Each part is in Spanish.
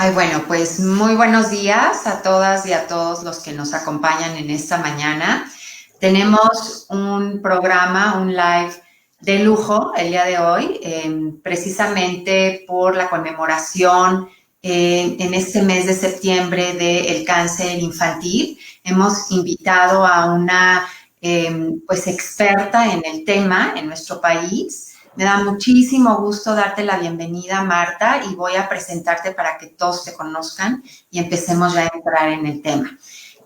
Ay, bueno, pues muy buenos días a todas y a todos los que nos acompañan en esta mañana. Tenemos un programa, un live de lujo el día de hoy, precisamente por la conmemoración en este mes de septiembre del cáncer infantil. Hemos invitado a una pues experta en el tema en nuestro país. Me da muchísimo gusto darte la bienvenida, Marta, y voy a presentarte para que todos te conozcan y empecemos ya a entrar en el tema.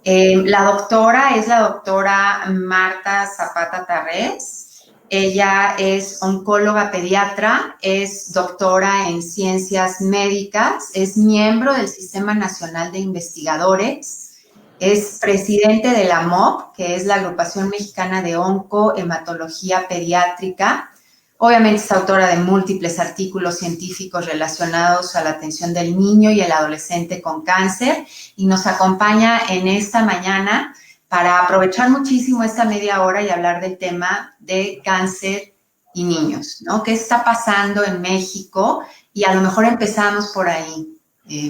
La doctora es la doctora Marta Zapata Tarrés. Ella es oncóloga pediatra, es doctora en ciencias médicas, es miembro del Sistema Nacional de Investigadores, es presidente de la MOP, que es la Agrupación Mexicana de Oncohematología Pediátrica. Obviamente es autora de múltiples artículos científicos relacionados a la atención del niño y el adolescente con cáncer y nos acompaña en esta mañana para aprovechar muchísimo esta media hora y hablar del tema de cáncer y niños, ¿no? ¿Qué está pasando en México? Y a lo mejor empezamos por ahí,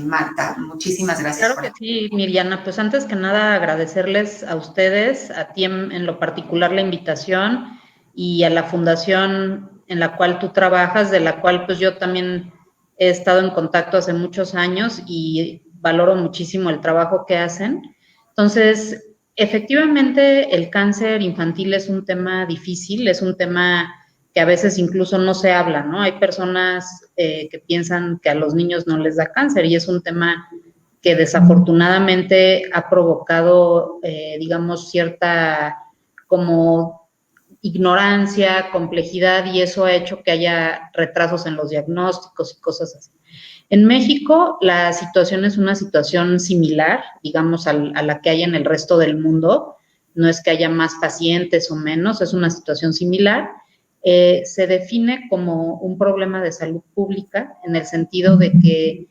Marta. Muchísimas gracias. Claro que sí, Miriana. Pues antes que nada agradecerles a ustedes, a ti en lo particular la invitación y a la fundación en la cual tú trabajas, de la cual pues yo también he estado en contacto hace muchos años y valoro muchísimo el trabajo que hacen. Entonces, efectivamente, el cáncer infantil es un tema difícil, es un tema que a veces incluso no se habla, ¿no? Hay personas que piensan que a los niños no les da cáncer y es un tema que desafortunadamente ha provocado, digamos, cierta como ignorancia, complejidad, y eso ha hecho que haya retrasos en los diagnósticos y cosas así. En México la situación es una situación similar, digamos, a la que hay en el resto del mundo. No es que haya más pacientes o menos, es una situación similar. Se define como un problema de salud pública en el sentido de que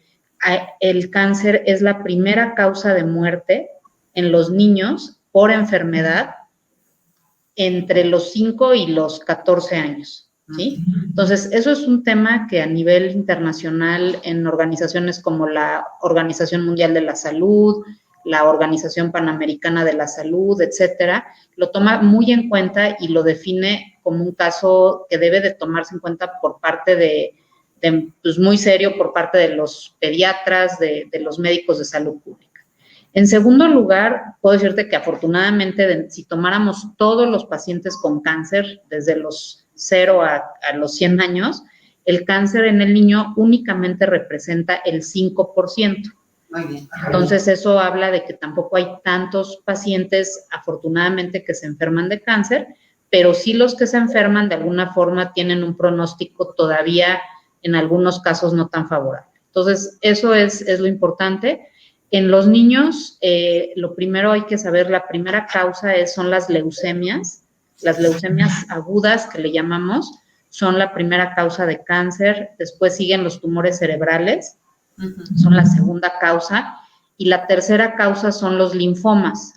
el cáncer es la primera causa de muerte en los niños por enfermedad entre los 5 y los 14 años, ¿sí? Entonces, eso es un tema que a nivel internacional, en organizaciones como la Organización Mundial de la Salud, la Organización Panamericana de la Salud, etcétera, lo toma muy en cuenta y lo define como un caso que debe de tomarse en cuenta por parte pues muy serio por parte de los pediatras, de los médicos de salud pública. En segundo lugar, puedo decirte que afortunadamente, si tomáramos todos los pacientes con cáncer, desde los 0 a los 100 años, el cáncer en el niño únicamente representa el 5%. Muy bien. Entonces, eso habla de que tampoco hay tantos pacientes, afortunadamente, que se enferman de cáncer, pero sí los que se enferman de alguna forma tienen un pronóstico todavía, en algunos casos, no tan favorable. Entonces, eso es lo importante. En los niños, lo primero hay que saber, la primera causa son las leucemias agudas, que le llamamos, son la primera causa de cáncer. Después siguen los tumores cerebrales, son la segunda causa, y la tercera causa son los linfomas,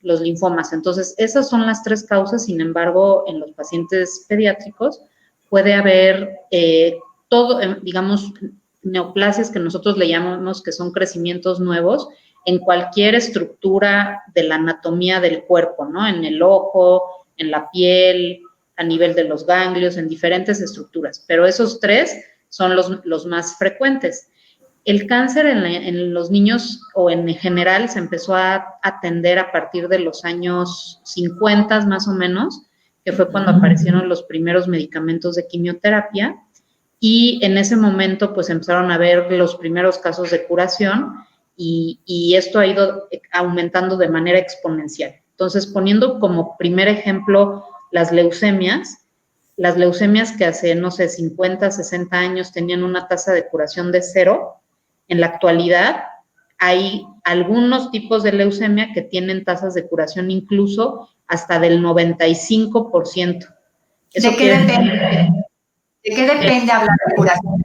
los linfomas. Entonces, esas son las tres causas. Sin embargo, en los pacientes pediátricos puede haber todo, digamos, neoplasias que nosotros le llamamos que son crecimientos nuevos en cualquier estructura de la anatomía del cuerpo, ¿no? En el ojo, en la piel, a nivel de los ganglios, en diferentes estructuras. Pero esos tres son los más frecuentes. El cáncer en los niños o en general se empezó a atender a partir de los años 50 más o menos, que fue cuando aparecieron los primeros medicamentos de quimioterapia. Y en ese momento pues empezaron a ver los primeros casos de curación y esto ha ido aumentando de manera exponencial. Entonces, poniendo como primer ejemplo las leucemias que hace, no sé, 50, 60 años tenían una tasa de curación de 0, en la actualidad hay algunos tipos de leucemia que tienen tasas de curación incluso hasta del 95%. ¿De qué depende? ¿De qué depende hablar de curación?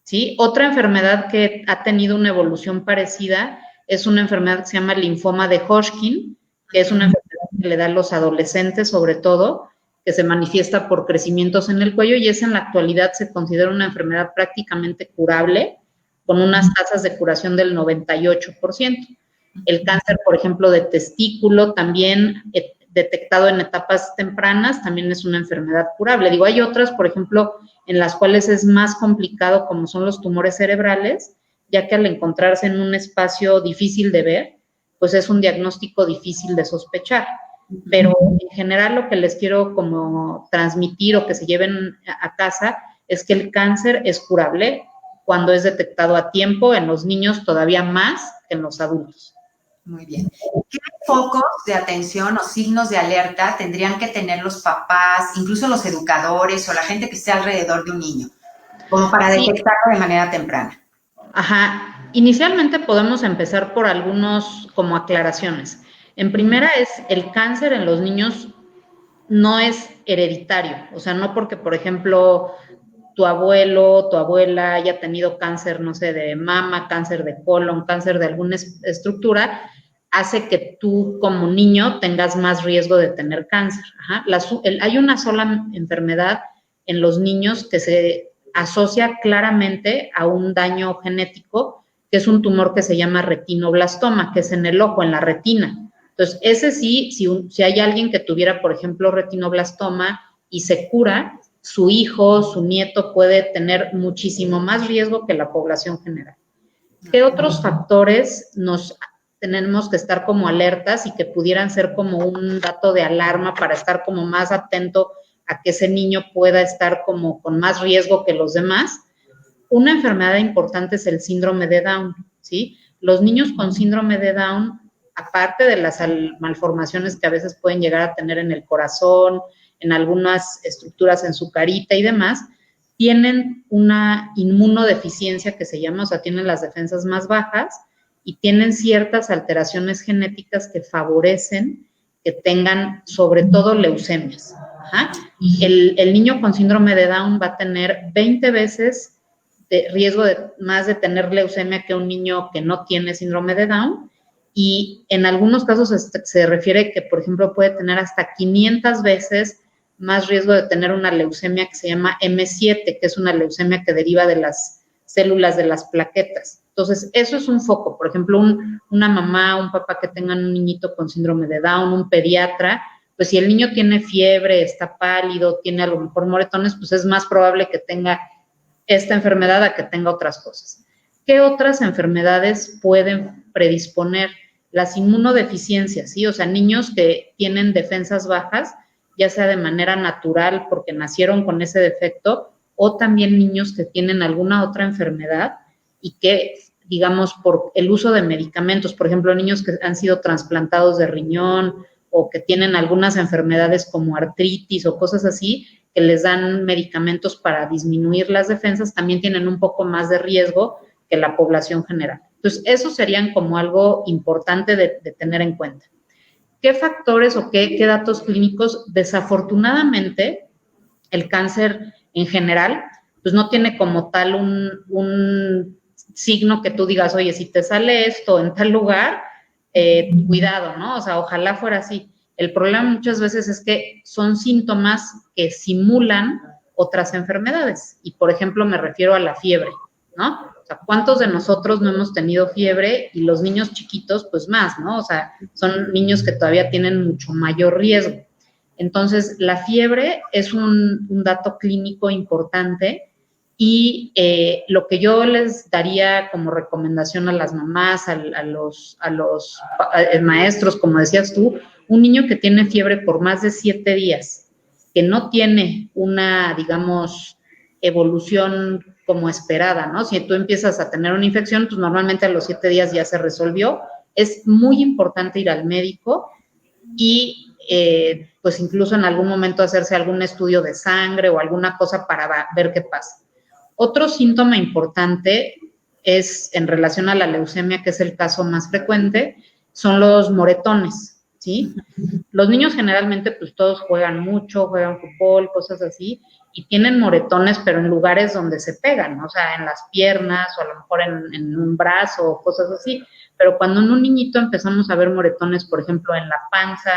¿Sí? Otra enfermedad que ha tenido una evolución parecida es una enfermedad que se llama linfoma de Hodgkin, que es una enfermedad que le da a los adolescentes sobre todo, que se manifiesta por crecimientos en el cuello y esa en la actualidad se considera una enfermedad prácticamente curable con unas tasas de curación del 98%. El cáncer, por ejemplo, de testículo, también detectado en etapas tempranas, también es una enfermedad curable. Digo, hay otras, por ejemplo, en las cuales es más complicado, como son los tumores cerebrales, ya que al encontrarse en un espacio difícil de ver, pues es un diagnóstico difícil de sospechar. Pero en general lo que les quiero como transmitir o que se lleven a casa es que el cáncer es curable cuando es detectado a tiempo, en los niños todavía más que en los adultos. Muy bien. ¿Qué focos de atención o signos de alerta tendrían que tener los papás, incluso los educadores o la gente que esté alrededor de un niño, como para detectarlo de manera temprana? Ajá. Inicialmente podemos empezar por algunos como aclaraciones. En primera es el cáncer en los niños no es hereditario, o sea, no porque, por ejemplo, tu abuelo, tu abuela haya tenido cáncer, no sé, de mama, cáncer de colon, cáncer de alguna estructura, hace que tú como niño tengas más riesgo de tener cáncer. Ajá. Hay una sola enfermedad en los niños que se asocia claramente a un daño genético, que es un tumor que se llama retinoblastoma, que es en el ojo, en la retina. Entonces, ese sí, si hay alguien que tuviera, por ejemplo, retinoblastoma y se cura, su hijo, su nieto puede tener muchísimo más riesgo que la población general. ¿Qué otros factores nos tenemos que estar como alertas y que pudieran ser como un dato de alarma para estar como más atento a que ese niño pueda estar como con más riesgo que los demás? Una enfermedad importante es el síndrome de Down, ¿sí? Los niños con síndrome de Down, aparte de las malformaciones que a veces pueden llegar a tener en el corazón, en algunas estructuras en su carita y demás, tienen una inmunodeficiencia que se llama, o sea, tienen las defensas más bajas y tienen ciertas alteraciones genéticas que favorecen que tengan sobre todo leucemias. Ajá. El niño con síndrome de Down va a tener 20 veces de riesgo más de tener leucemia que un niño que no tiene síndrome de Down, y en algunos casos se refiere que, por ejemplo, puede tener hasta 500 veces más riesgo de tener una leucemia que se llama M7, que es una leucemia que deriva de las células de las plaquetas. Entonces, eso es un foco. Por ejemplo, una mamá, un papá que tengan un niñito con síndrome de Down, un pediatra, pues si el niño tiene fiebre, está pálido, tiene a lo mejor moretones, pues es más probable que tenga esta enfermedad a que tenga otras cosas. ¿Qué otras enfermedades pueden predisponer? Las inmunodeficiencias, ¿sí? O sea, niños que tienen defensas bajas, ya sea de manera natural porque nacieron con ese defecto, o también niños que tienen alguna otra enfermedad y que, digamos, por el uso de medicamentos, por ejemplo, niños que han sido trasplantados de riñón o que tienen algunas enfermedades como artritis o cosas así, que les dan medicamentos para disminuir las defensas, también tienen un poco más de riesgo que la población general. Entonces, eso serían como algo importante de tener en cuenta. ¿Qué factores o qué datos clínicos? Desafortunadamente, el cáncer en general, pues no tiene como tal un signo que tú digas, oye, si te sale esto en tal lugar, cuidado, ¿no? O sea, ojalá fuera así. El problema muchas veces es que son síntomas que simulan otras enfermedades. Y, por ejemplo, me refiero a la fiebre, ¿no? O sea, ¿cuántos de nosotros no hemos tenido fiebre? Y los niños chiquitos, pues más, ¿no? O sea, son niños que todavía tienen mucho mayor riesgo. Entonces, la fiebre es un dato clínico importante y lo que yo les daría como recomendación a las mamás, a los maestros, como decías tú, un niño que tiene fiebre por más de 7 días, que no tiene una, digamos, evolución como esperada, ¿no? Si tú empiezas a tener una infección, pues normalmente a los 7 días ya se resolvió. Es muy importante ir al médico y pues incluso en algún momento hacerse algún estudio de sangre o alguna cosa para ver qué pasa. Otro síntoma importante es en relación a la leucemia, que es el caso más frecuente, son los moretones, ¿sí? Los niños generalmente pues todos juegan mucho, juegan fútbol, cosas así, y tienen moretones, pero en lugares donde se pegan, ¿no? O sea, en las piernas o a lo mejor en un brazo o cosas así. Pero cuando en un niñito empezamos a ver moretones, por ejemplo, en la panza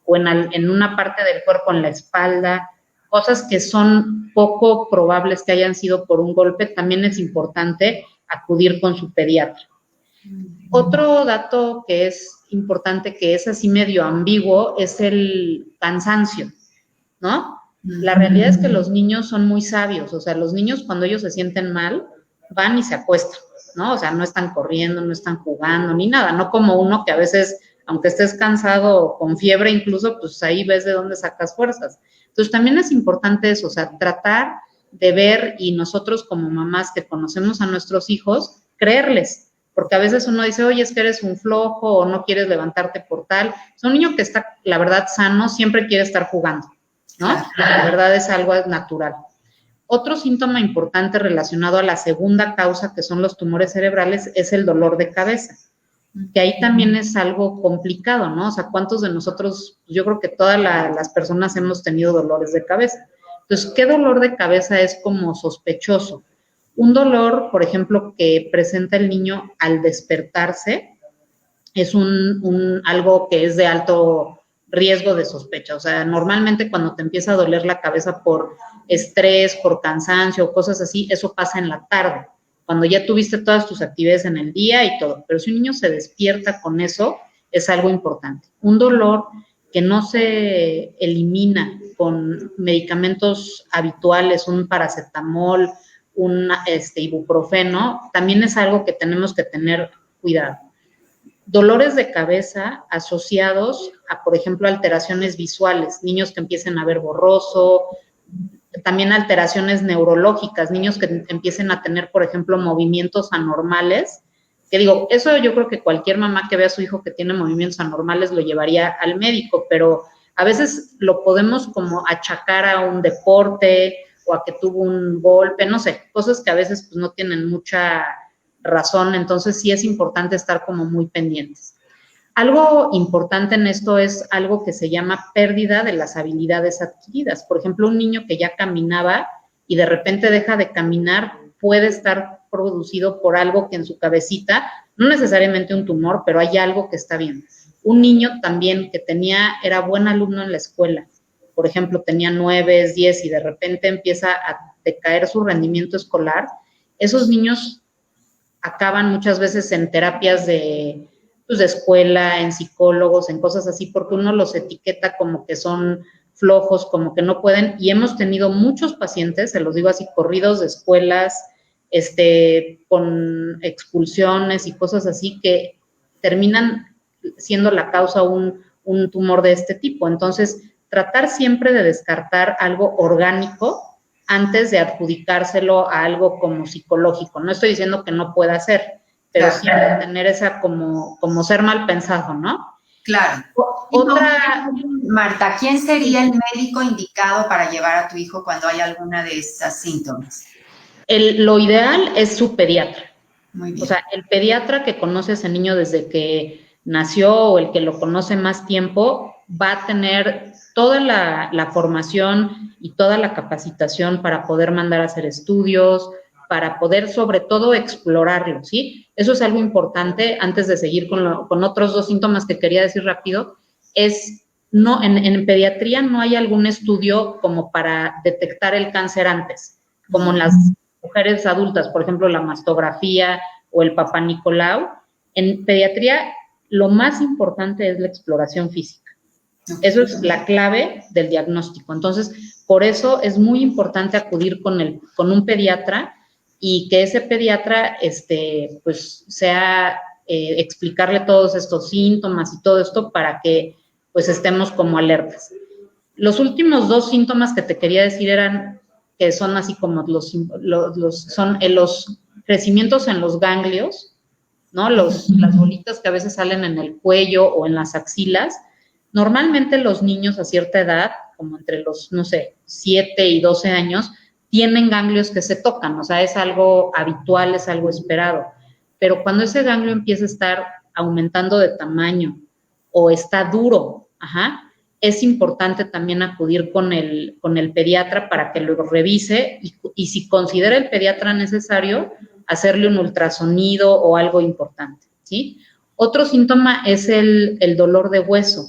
o en una parte del cuerpo, en la espalda, cosas que son poco probables que hayan sido por un golpe, también es importante acudir con su pediatra. Otro dato que es importante, que es así medio ambiguo, es el cansancio, ¿no? La realidad es que los niños son muy sabios, o sea, los niños cuando ellos se sienten mal, van y se acuestan, ¿no? O sea, no están corriendo, no están jugando, ni nada, no como uno que a veces, aunque estés cansado o con fiebre incluso, pues ahí ves de dónde sacas fuerzas. Entonces, también es importante eso, o sea, tratar de ver, y nosotros como mamás que conocemos a nuestros hijos, creerles, porque a veces uno dice, oye, es que eres un flojo o no quieres levantarte por tal. Es un niño que está, la verdad, sano, siempre quiere estar jugando, ¿no? La verdad es algo natural. Otro síntoma importante relacionado a la segunda causa, que son los tumores cerebrales, es el dolor de cabeza, que ahí también es algo complicado, ¿no? O sea, ¿cuántos de nosotros, yo creo que todas las personas hemos tenido dolores de cabeza? Entonces, ¿qué dolor de cabeza es como sospechoso? Un dolor, por ejemplo, que presenta el niño al despertarse, es algo que es de alto riesgo de sospecha. O sea, normalmente cuando te empieza a doler la cabeza por estrés, por cansancio, cosas así, eso pasa en la tarde, cuando ya tuviste todas tus actividades en el día y todo. Pero si un niño se despierta con eso, es algo importante. Un dolor que no se elimina con medicamentos habituales, un paracetamol, un ibuprofeno, también es algo que tenemos que tener cuidado. Dolores de cabeza asociados a, por ejemplo, alteraciones visuales, niños que empiecen a ver borroso, también alteraciones neurológicas, niños que empiecen a tener, por ejemplo, movimientos anormales, que digo, eso yo creo que cualquier mamá que vea a su hijo que tiene movimientos anormales lo llevaría al médico, pero a veces lo podemos como achacar a un deporte o a que tuvo un golpe, no sé, cosas que a veces pues no tienen mucha razón, entonces sí es importante estar como muy pendientes. Algo importante en esto es algo que se llama pérdida de las habilidades adquiridas. Por ejemplo, un niño que ya caminaba y de repente deja de caminar puede estar producido por algo que en su cabecita, no necesariamente un tumor, pero hay algo que está bien. Un niño también que era buen alumno en la escuela, por ejemplo, tenía 9, 10 y de repente empieza a decaer su rendimiento escolar, esos niños acaban muchas veces en terapias de escuela, en psicólogos, en cosas así, porque uno los etiqueta como que son flojos, como que no pueden, y hemos tenido muchos pacientes, se los digo así, corridos de escuelas, con expulsiones y cosas así, que terminan siendo la causa un tumor de este tipo. Entonces, tratar siempre de descartar algo orgánico antes de adjudicárselo a algo como psicológico. No estoy diciendo que no pueda ser, pero claro, siempre tener esa como ser mal pensado, ¿no? Claro. Marta, ¿quién sería el médico indicado para llevar a tu hijo cuando hay alguna de estas síntomas? Lo ideal es su pediatra. Muy bien. O sea, el pediatra que conoce a ese niño desde que nació o el que lo conoce más tiempo va a tener toda la formación y toda la capacitación para poder mandar a hacer estudios, para poder sobre todo explorarlo, ¿sí? Eso es algo importante antes de seguir con otros 2 síntomas que quería decir rápido, no, en pediatría no hay algún estudio como para detectar el cáncer antes, como en las mujeres adultas, por ejemplo, la mastografía o el Papá Nicolau. En pediatría lo más importante es la exploración física. Eso es la clave del diagnóstico. Entonces, por eso es muy importante acudir con un pediatra y que ese pediatra, pues, sea explicarle todos estos síntomas y todo esto para que, pues, estemos como alertas. Los últimos 2 síntomas que te quería decir eran que son así como los crecimientos en los ganglios, ¿no? Las bolitas que a veces salen en el cuello o en las axilas. Normalmente los niños a cierta edad, como entre los, no sé, 7 y 12 años, tienen ganglios que se tocan, o sea, es algo habitual, es algo esperado. Pero cuando ese ganglio empieza a estar aumentando de tamaño o está duro, es importante también acudir con el pediatra para que lo revise y si considera el pediatra necesario, hacerle un ultrasonido o algo importante, ¿sí? Otro síntoma es el dolor de hueso.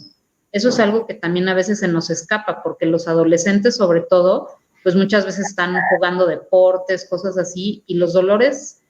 Eso es algo que también a veces se nos escapa, porque los adolescentes, sobre todo, pues muchas veces están jugando deportes, cosas así, y los dolores,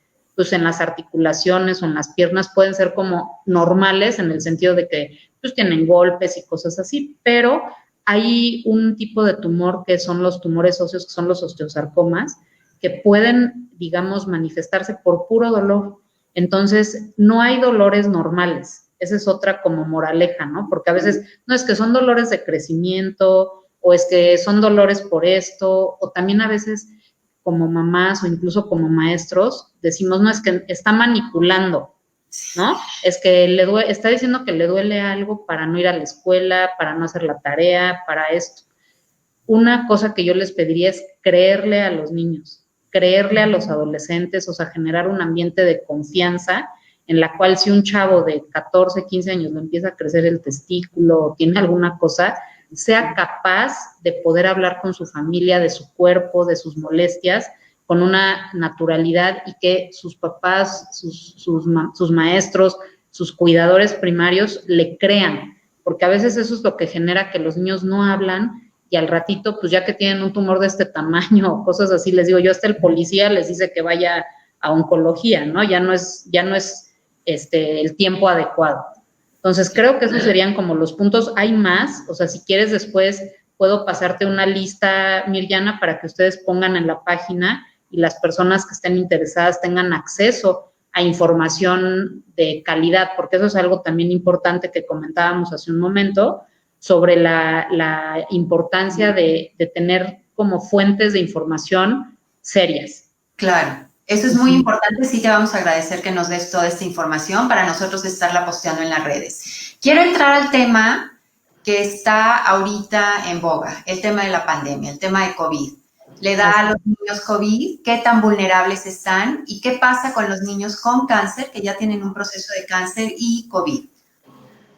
pues en las articulaciones o en las piernas pueden ser como normales en el sentido de que pues tienen golpes y cosas así, pero hay un tipo de tumor que son los tumores óseos, que son los osteosarcomas, que pueden, digamos, manifestarse por puro dolor. Entonces, no hay dolores normales. Esa es otra como moraleja, ¿no? Porque a veces, no es que son dolores de crecimiento, o es que son dolores por esto, o también a veces como mamás o incluso como maestros, decimos, no, es que está manipulando, ¿no? Es que está diciendo que le duele algo para no ir a la escuela, para no hacer la tarea, para esto. Una cosa que yo les pediría es creerle a los niños, creerle a los adolescentes, o sea, generar un ambiente de confianza en la cual si un chavo de 14, 15 años le empieza a crecer el testículo o tiene alguna cosa, sea capaz de poder hablar con su familia de su cuerpo, de sus molestias, con una naturalidad y que sus papás, sus maestros, sus cuidadores primarios le crean, porque a veces eso es lo que genera que los niños no hablan y al ratito, pues ya que tienen un tumor de este tamaño o cosas así, les digo yo, hasta el policía les dice que vaya a oncología, ¿no? Ya no es el tiempo adecuado. Entonces, creo que esos serían como los puntos. Hay más, o sea, si quieres después puedo pasarte una lista, Mirjana, para que ustedes pongan en la página y las personas que estén interesadas tengan acceso a información de calidad, porque eso es algo también importante que comentábamos hace un momento, sobre la importancia de tener como fuentes de información serias. Claro. Eso es muy importante, sí te vamos a agradecer que nos des toda esta información para nosotros estarla posteando en las redes. Quiero entrar al tema que está ahorita en boga, el tema de la pandemia, el tema de COVID. ¿Le da a los niños COVID? ¿Qué tan vulnerables están? ¿Y qué pasa con los niños con cáncer que ya tienen un proceso de cáncer y COVID?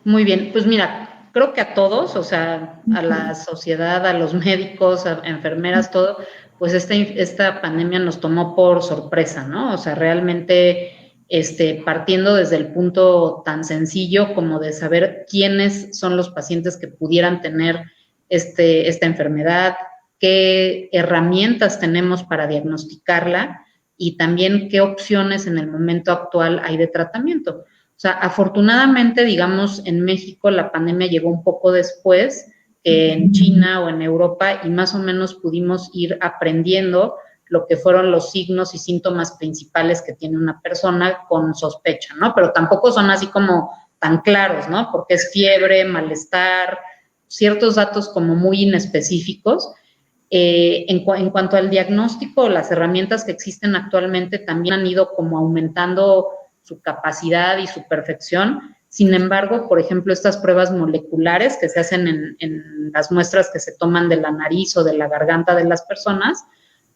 Muy bien, pues mira, creo que a todos, o sea, a la sociedad, a los médicos, a enfermeras, todo, pues esta pandemia nos tomó por sorpresa, ¿no? O sea, realmente partiendo desde el punto tan sencillo como de saber quiénes son los pacientes que pudieran tener esta enfermedad, qué herramientas tenemos para diagnosticarla y también qué opciones en el momento actual hay de tratamiento. O sea, afortunadamente, digamos, en México la pandemia llegó un poco después que en China o en Europa y más o menos pudimos ir aprendiendo lo que fueron los signos y síntomas principales que tiene una persona con sospecha, ¿no? Pero tampoco son así como tan claros, ¿no? Porque es fiebre, malestar, ciertos datos como muy inespecíficos. En cuanto al diagnóstico, las herramientas que existen actualmente también han ido como aumentando su capacidad y su perfección. Sin embargo, por ejemplo, estas pruebas moleculares que se hacen en las muestras que se toman de la nariz o de la garganta de las personas,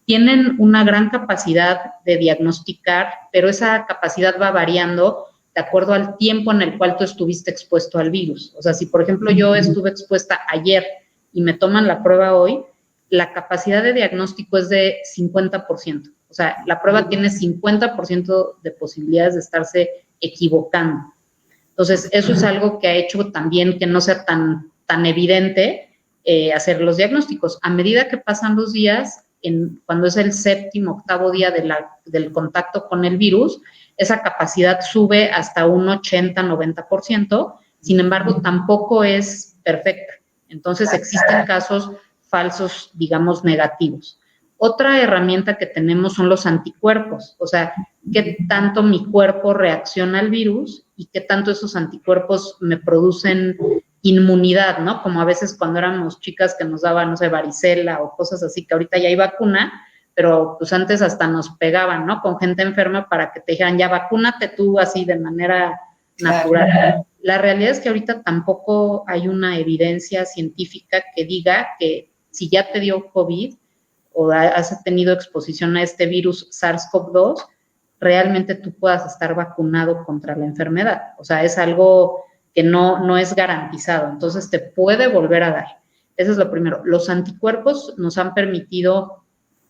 tienen una gran capacidad de diagnosticar, pero esa capacidad va variando de acuerdo al tiempo en el cual tú estuviste expuesto al virus. O sea, si por ejemplo yo estuve expuesta ayer y me toman la prueba hoy, la capacidad de diagnóstico es de 50%. O sea, la prueba tiene 50% de posibilidades de estarse equivocando. Entonces, eso es algo que ha hecho también que no sea tan evidente hacer los diagnósticos. A medida que pasan los días, cuando es el séptimo, octavo día del contacto con el virus, esa capacidad sube hasta un 80-90%, sin embargo, tampoco es perfecta. Entonces, existen casos falsos, digamos, negativos. Otra herramienta que tenemos son los anticuerpos, o sea, qué tanto mi cuerpo reacciona al virus y qué tanto esos anticuerpos me producen inmunidad, ¿no? Como a veces cuando éramos chicas que nos daban, no sé, varicela o cosas así, que ahorita ya hay vacuna, pero pues antes hasta nos pegaban, ¿no? Con gente enferma para que te dijeran, ya vacúnate tú así de manera natural. Claro. La realidad es que ahorita tampoco hay una evidencia científica que diga que si ya te dio COVID o has tenido exposición a este virus SARS-CoV-2, realmente tú puedas estar vacunado contra la enfermedad. O sea, es algo que no es garantizado, entonces te puede volver a dar. Eso es lo primero. Los anticuerpos nos han permitido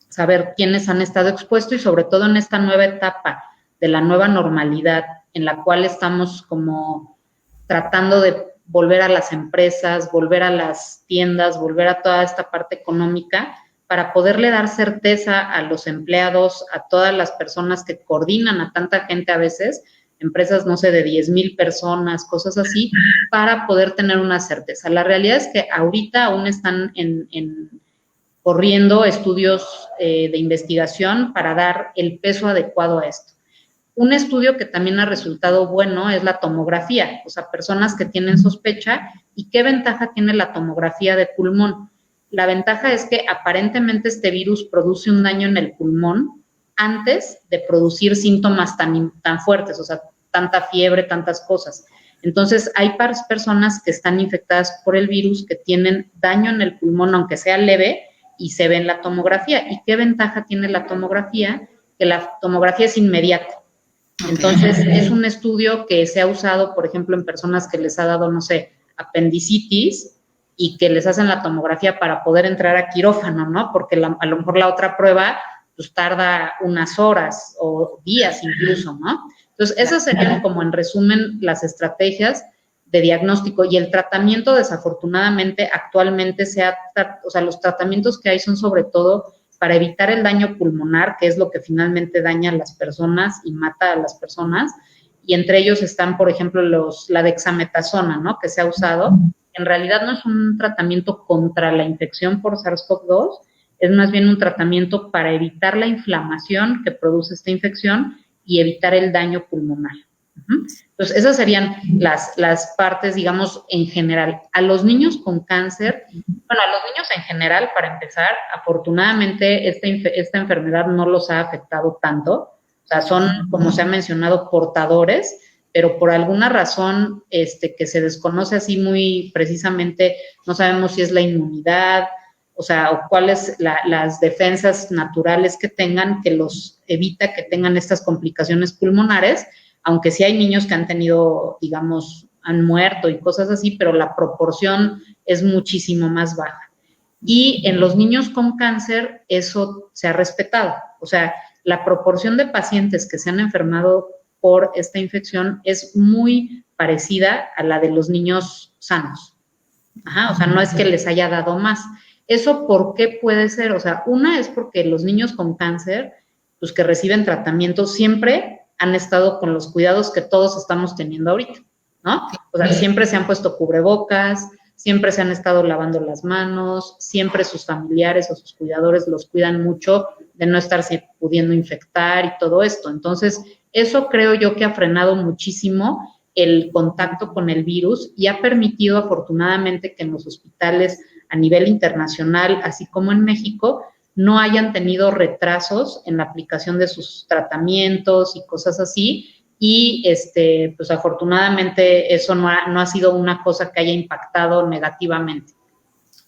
saber quiénes han estado expuestos y sobre todo en esta nueva etapa de la nueva normalidad en la cual estamos como tratando de volver a las empresas, volver a las tiendas, volver a toda esta parte económica, para poderle dar certeza a los empleados, a todas las personas que coordinan a tanta gente a veces, empresas, no sé, de 10,000 personas, cosas así, para poder tener una certeza. La realidad es que ahorita aún están corriendo estudios de investigación para dar el peso adecuado a esto. Un estudio que también ha resultado bueno es la tomografía, o sea, personas que tienen sospecha. ¿Y qué ventaja tiene la tomografía de pulmón? La ventaja es que aparentemente este virus produce un daño en el pulmón antes de producir síntomas tan fuertes, o sea, tanta fiebre, tantas cosas. Entonces, hay personas que están infectadas por el virus que tienen daño en el pulmón, aunque sea leve, y se ve en la tomografía. ¿Y qué ventaja tiene la tomografía? Que la tomografía es inmediata. Entonces, es un estudio que se ha usado, por ejemplo, en personas que les ha dado, no sé, apendicitis y que les hacen la tomografía para poder entrar a quirófano, ¿no? Porque a lo mejor la otra prueba pues tarda unas horas o días incluso, ¿no? Entonces, esas serían como en resumen las estrategias de diagnóstico y el tratamiento, desafortunadamente, actualmente o sea, los tratamientos que hay son sobre todo para evitar el daño pulmonar, que es lo que finalmente daña a las personas y mata a las personas, y entre ellos están, por ejemplo, la dexametasona, ¿no?, que se ha usado. En realidad no es un tratamiento contra la infección por SARS-CoV-2, es más bien un tratamiento para evitar la inflamación que produce esta infección y evitar el daño pulmonar. Entonces, esas serían las partes, digamos, en general. A los niños con cáncer, bueno, a los niños en general, para empezar, afortunadamente esta enfermedad no los ha afectado tanto. O sea, son, como se ha mencionado, portadores, pero por alguna razón que se desconoce así muy precisamente, no sabemos si es la inmunidad, o sea, o cuáles las defensas naturales que tengan que los evita que tengan estas complicaciones pulmonares, aunque sí hay niños que han tenido, digamos, han muerto y cosas así, pero la proporción es muchísimo más baja. Y en los niños con cáncer eso se ha respetado, o sea, la proporción de pacientes que se han enfermado por esta infección es muy parecida a la de los niños sanos. O sea, no es que les haya dado más. ¿Eso por qué puede ser? O sea, una es porque los niños con cáncer, pues que reciben tratamiento, siempre han estado con los cuidados que todos estamos teniendo ahorita, ¿no? O sea, siempre se han puesto cubrebocas, siempre se han estado lavando las manos, siempre sus familiares o sus cuidadores los cuidan mucho de no estarse pudiendo infectar y todo esto. Entonces, eso creo yo que ha frenado muchísimo el contacto con el virus y ha permitido afortunadamente que en los hospitales a nivel internacional, así como en México, no hayan tenido retrasos en la aplicación de sus tratamientos y cosas así. Y pues afortunadamente eso no ha sido una cosa que haya impactado negativamente.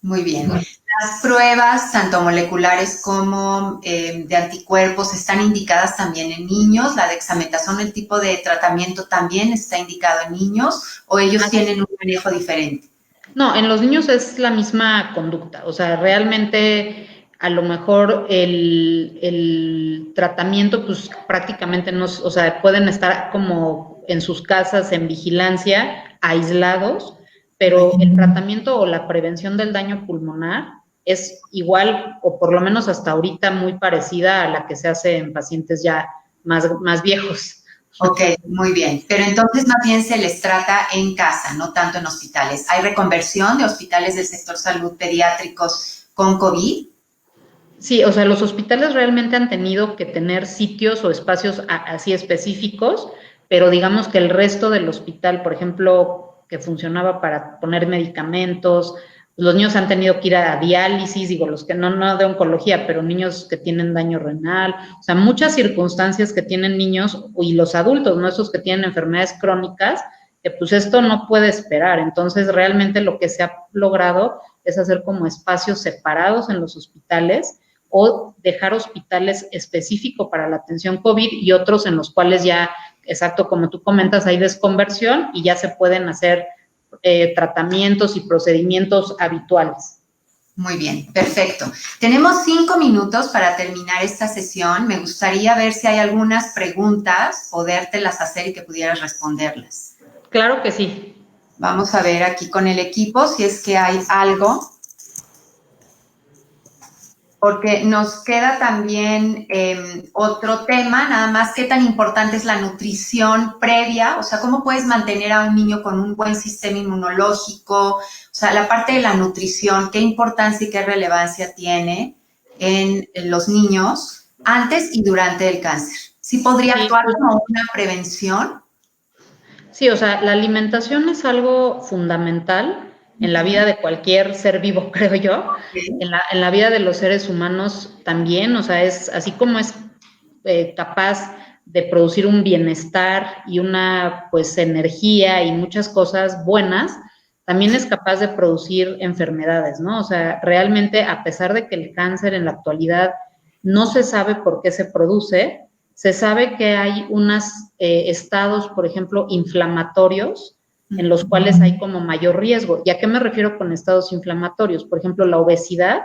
Muy bien. Las pruebas, tanto moleculares como de anticuerpos, ¿están indicadas también en niños? ¿La dexametasona, el tipo de tratamiento, también está indicado en niños o ellos tienen un manejo diferente? No, en los niños es la misma conducta. O sea, realmente a lo mejor el tratamiento, pues prácticamente no, o sea, pueden estar como en sus casas en vigilancia, aislados, pero el tratamiento o la prevención del daño pulmonar es igual, o por lo menos hasta ahorita, muy parecida a la que se hace en pacientes ya más viejos. Ok, muy bien. Pero entonces más bien se les trata en casa, no tanto en hospitales. ¿Hay reconversión de hospitales del sector salud pediátricos con COVID? Sí, o sea, los hospitales realmente han tenido que tener sitios o espacios así específicos, pero digamos que el resto del hospital, por ejemplo, que funcionaba para poner medicamentos, los niños han tenido que ir a diálisis, digo, los que no de oncología, pero niños que tienen daño renal, o sea, muchas circunstancias que tienen niños y los adultos, ¿no? Esos que tienen enfermedades crónicas, que pues esto no puede esperar. Entonces, realmente lo que se ha logrado es hacer como espacios separados en los hospitales o dejar hospitales específicos para la atención COVID y otros en los cuales ya, exacto, como tú comentas, hay desconversión y ya se pueden hacer tratamientos y procedimientos habituales. Muy bien, perfecto. Tenemos 5 minutos para terminar esta sesión. Me gustaría ver si hay algunas preguntas, podértelas hacer y que pudieras responderlas. Claro que sí. Vamos a ver aquí con el equipo si es que hay algo. porque nos queda también otro tema, nada más qué tan importante es la nutrición previa, o sea, cómo puedes mantener a un niño con un buen sistema inmunológico, o sea, la parte de la nutrición, qué importancia y qué relevancia tiene en los niños antes y durante el cáncer. ¿Sí podría actuar como una prevención? Sí, o sea, la alimentación es algo fundamental en la vida de cualquier ser vivo, creo yo. En la vida de los seres humanos también, o sea, es así como es capaz de producir un bienestar y una, pues, energía y muchas cosas buenas, también es capaz de producir enfermedades, ¿no? O sea, realmente, a pesar de que el cáncer en la actualidad no se sabe por qué se produce, se sabe que hay unos estados, por ejemplo, inflamatorios, en los cuales hay como mayor riesgo. ¿Y a qué me refiero con estados inflamatorios? Por ejemplo, la obesidad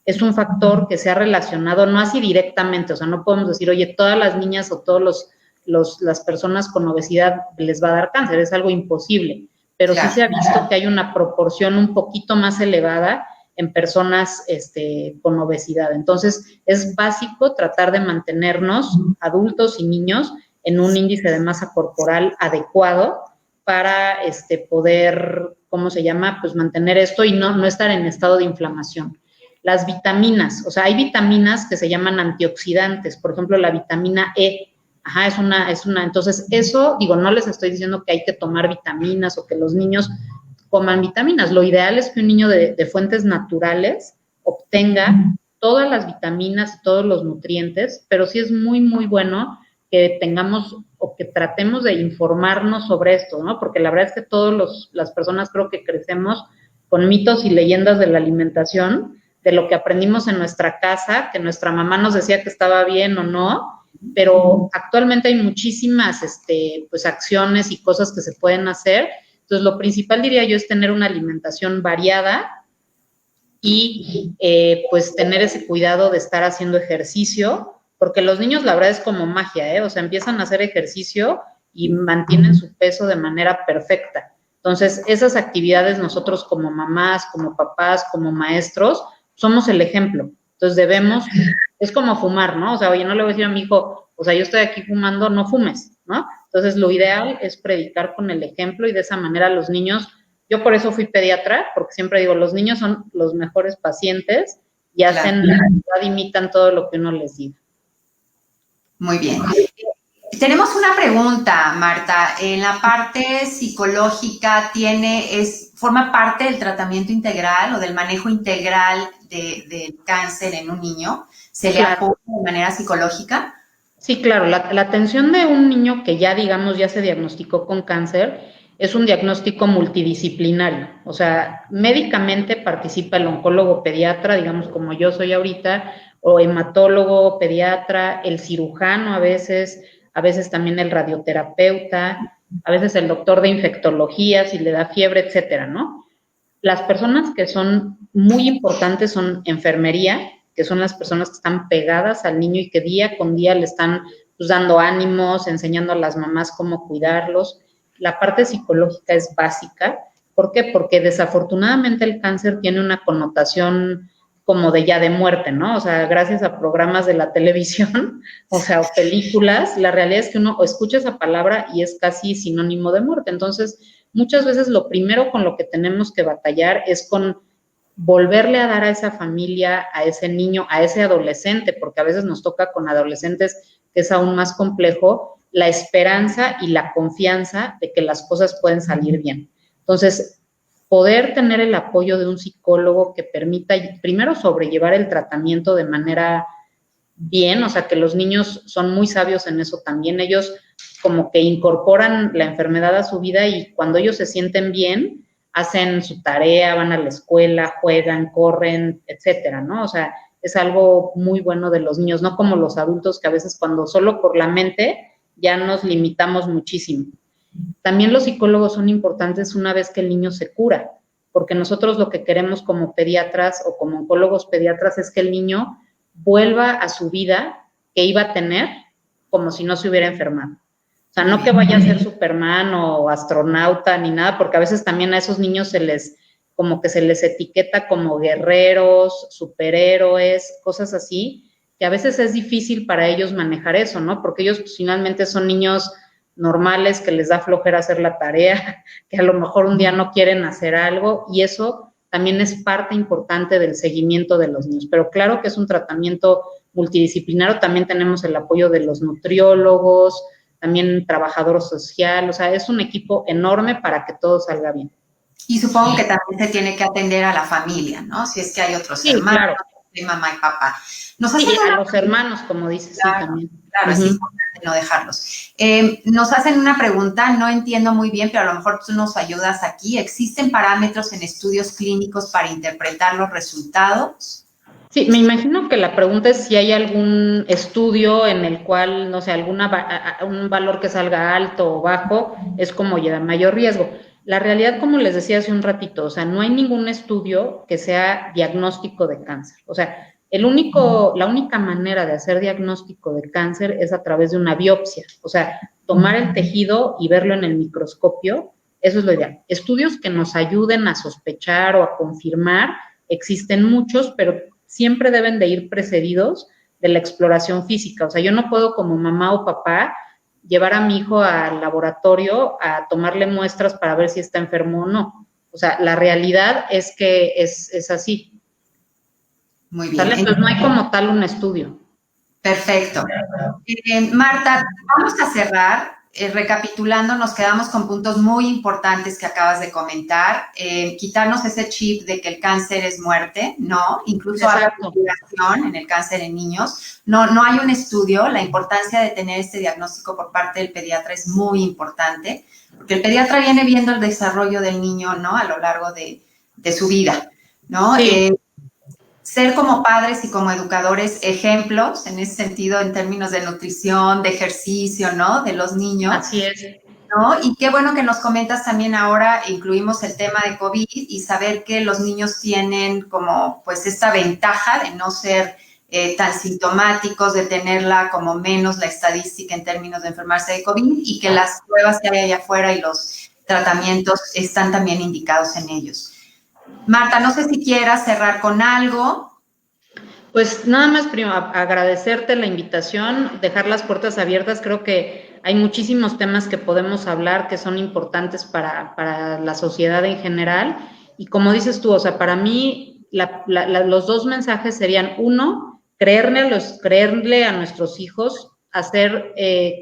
es un factor que se ha relacionado, no así directamente, o sea, no podemos decir, oye, todas las niñas o todas las personas con obesidad les va a dar cáncer, es algo imposible, pero sí se ha visto que hay una proporción un poquito más elevada en personas con obesidad. Entonces, es básico tratar de mantenernos, adultos y niños, en un índice de masa corporal adecuado para poder, ¿cómo se llama? Pues mantener esto y no estar en estado de inflamación. Las vitaminas, o sea, hay vitaminas que se llaman antioxidantes, por ejemplo, la vitamina E, es una, entonces eso, digo, no les estoy diciendo que hay que tomar vitaminas o que los niños coman vitaminas, lo ideal es que un niño de fuentes naturales obtenga todas las vitaminas y todos los nutrientes, pero sí es muy, muy bueno que tengamos o que tratemos de informarnos sobre esto, ¿no? Porque la verdad es que todas las personas creo que crecemos con mitos y leyendas de la alimentación, de lo que aprendimos en nuestra casa, que nuestra mamá nos decía que estaba bien o no, pero actualmente hay muchísimas pues acciones y cosas que se pueden hacer. Entonces, lo principal, diría yo, es tener una alimentación variada y pues tener ese cuidado de estar haciendo ejercicio, porque los niños, la verdad, es como magia, o sea, empiezan a hacer ejercicio y mantienen su peso de manera perfecta. Entonces, esas actividades nosotros como mamás, como papás, como maestros, somos el ejemplo. Entonces, debemos, es como fumar, ¿no? O sea, oye, no le voy a decir a mi hijo, o sea, yo estoy aquí fumando, no fumes, ¿no? Entonces, lo ideal es predicar con el ejemplo y de esa manera los niños, yo por eso fui pediatra, porque siempre digo, los niños son los mejores pacientes y hacen, la verdad, imitan todo lo que uno les diga. Muy bien. Tenemos una pregunta, Marta. En la parte psicológica, ¿forma parte del tratamiento integral o del manejo integral del cáncer en un niño? ¿Se le apoya de manera psicológica? Sí, claro. La atención de un niño que ya, digamos, ya se diagnosticó con cáncer es un diagnóstico multidisciplinario. O sea, médicamente participa el oncólogo pediatra, digamos, como yo soy ahorita, o hematólogo pediatra, el cirujano a veces también el radioterapeuta, a veces el doctor de infectología, si le da fiebre, etcétera, ¿no? Las personas que son muy importantes son enfermería, que son las personas que están pegadas al niño y que día con día le están pues, dando ánimos, enseñando a las mamás cómo cuidarlos. La parte psicológica es básica. ¿Por qué? Porque desafortunadamente el cáncer tiene una connotación como de ya de muerte, ¿no? O sea, gracias a programas de la televisión, o sea, o películas, la realidad es que uno escucha esa palabra y es casi sinónimo de muerte. Entonces, muchas veces lo primero con lo que tenemos que batallar es con volverle a dar a esa familia, a ese niño, a ese adolescente, porque a veces nos toca con adolescentes que es aún más complejo, la esperanza y la confianza de que las cosas pueden salir bien. Entonces, poder tener el apoyo de un psicólogo que permita primero sobrellevar el tratamiento de manera bien, o sea, que los niños son muy sabios en eso también, ellos como que incorporan la enfermedad a su vida y cuando ellos se sienten bien, hacen su tarea, van a la escuela, juegan, corren, etcétera, ¿no? O sea, es algo muy bueno de los niños, no como los adultos que a veces cuando solo por la mente ya nos limitamos muchísimo. También los psicólogos son importantes una vez que el niño se cura, porque nosotros lo que queremos como pediatras o como oncólogos pediatras es que el niño vuelva a su vida que iba a tener como si no se hubiera enfermado. O sea, no que vaya a ser Superman o astronauta ni nada, porque a veces también a esos niños se les como que se les etiqueta como guerreros, superhéroes, cosas así, que a veces es difícil para ellos manejar eso, ¿no? Porque ellos pues, finalmente son niños normales que les da flojera hacer la tarea, que a lo mejor un día no quieren hacer algo, y eso también es parte importante del seguimiento de los niños. Pero claro que es un tratamiento multidisciplinario, también tenemos el apoyo de los nutriólogos, también trabajador social, o sea, es un equipo enorme para que todo salga bien. Y supongo que también se tiene que atender a la familia, ¿no? Si es que hay otros Sí, hermanos, claro. de mamá y papá. Nos hacen a los hermanos, como dices, claro, sí, también. Claro, es importante no dejarlos. Nos hacen una pregunta, no entiendo muy bien, pero a lo mejor tú nos ayudas aquí. ¿Existen parámetros en estudios clínicos para interpretar los resultados? Sí, me imagino que la pregunta es si hay algún estudio en el cual, no sé, un valor que salga alto o bajo es como ya mayor riesgo. La realidad, como les decía hace un ratito, o sea, no hay ningún estudio que sea diagnóstico de cáncer. O sea, la única manera de hacer diagnóstico de cáncer es a través de una biopsia. O sea, tomar el tejido y verlo en el microscopio, eso es lo ideal. Estudios que nos ayuden a sospechar o a confirmar, existen muchos, pero siempre deben de ir precedidos de la exploración física. O sea, yo no puedo como mamá o papá llevar a mi hijo al laboratorio a tomarle muestras para ver si está enfermo o no. O sea, la realidad es que es así. Muy bien. ¿Sale? Entonces no hay como tal un estudio. Perfecto. Marta, vamos a cerrar. Recapitulando, nos quedamos con puntos muy importantes que acabas de comentar. Quitarnos ese chip de que el cáncer es muerte, ¿no? Incluso hay investigación en el cáncer en niños. No hay un estudio. La importancia de tener este diagnóstico por parte del pediatra es muy importante, porque el pediatra viene viendo el desarrollo del niño, ¿no? A lo largo de su vida, ¿no? Sí. Ser como padres y como educadores ejemplos, en ese sentido, en términos de nutrición, de ejercicio, ¿no? De los niños. Así es. ¿No? Y qué bueno que nos comentas también ahora, incluimos el tema de COVID y saber que los niños tienen como pues esta ventaja de no ser tan sintomáticos, de tenerla como menos la estadística en términos de enfermarse de COVID y que las pruebas que hay allá afuera y los tratamientos están también indicados en ellos. Marta, no sé si quieras cerrar con algo. Pues nada más, primo, agradecerte la invitación, dejar las puertas abiertas. Creo que hay muchísimos temas que podemos hablar que son importantes para la sociedad en general. Y como dices tú, o sea, para mí los dos mensajes serían, uno, creerle a nuestros hijos, hacer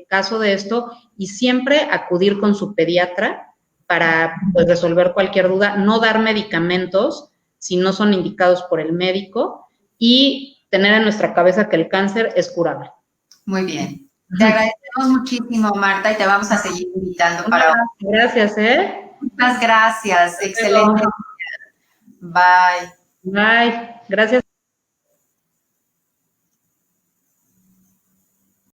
caso de esto y siempre acudir con su pediatra para pues, resolver cualquier duda, no dar medicamentos si no son indicados por el médico y tener en nuestra cabeza que el cáncer es curable. Muy bien. Te agradecemos muchísimo, Marta, y te vamos a seguir invitando para... Gracias, Muchas gracias. Excelente. Bye. Bye. Gracias.